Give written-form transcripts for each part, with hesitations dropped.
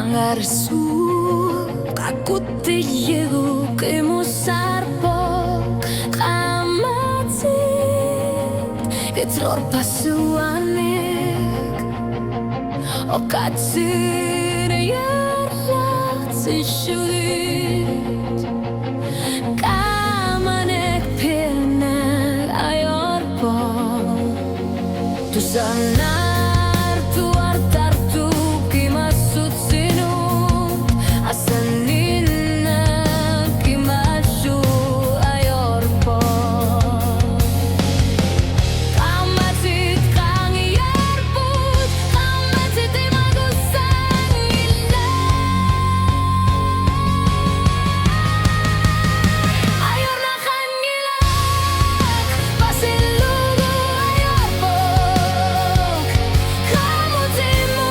Ngarsu aku tiyu kemusarpo kamati ketlor pasuanik okatsir yarlat sishudit kamanek pirner ayorpo tu sanar tu artar tu kimasut sinu asanina kimashu ayorpo kamatit kang yarbut kamatit imagusang ila ayor na kanilak pasilugo ayorpo kamutimu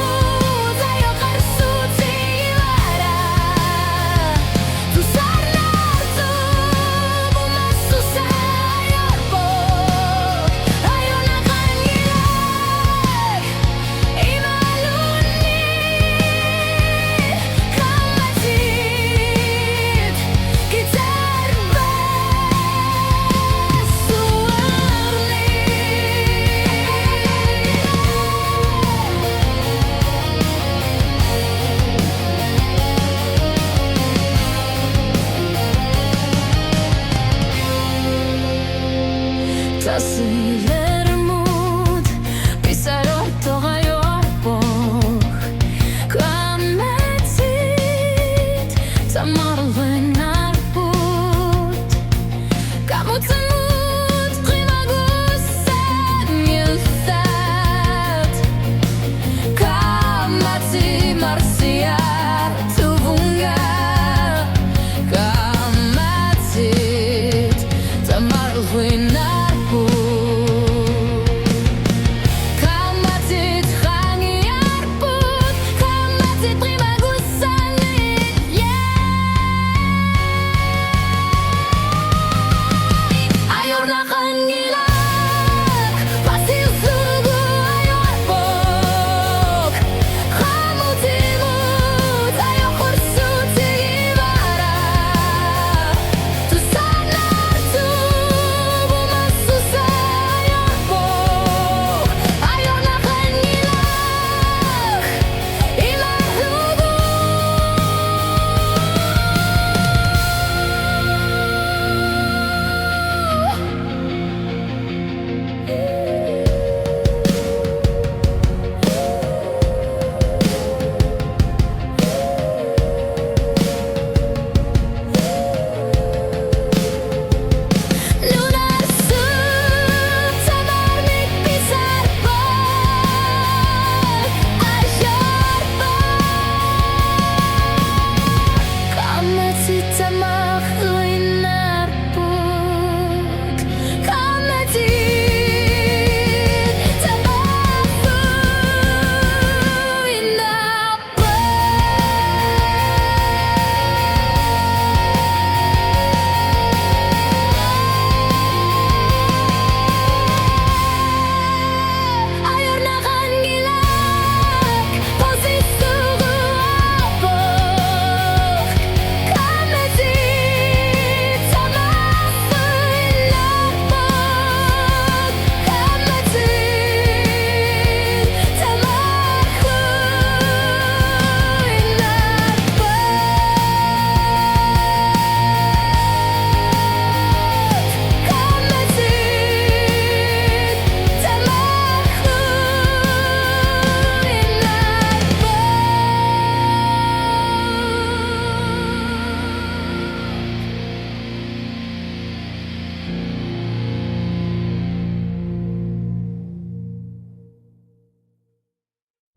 tayo karsuti iwara tu sarnar tu bumasu sa ayorpo ayor na kanilak imaluni kamatit kitarba suarli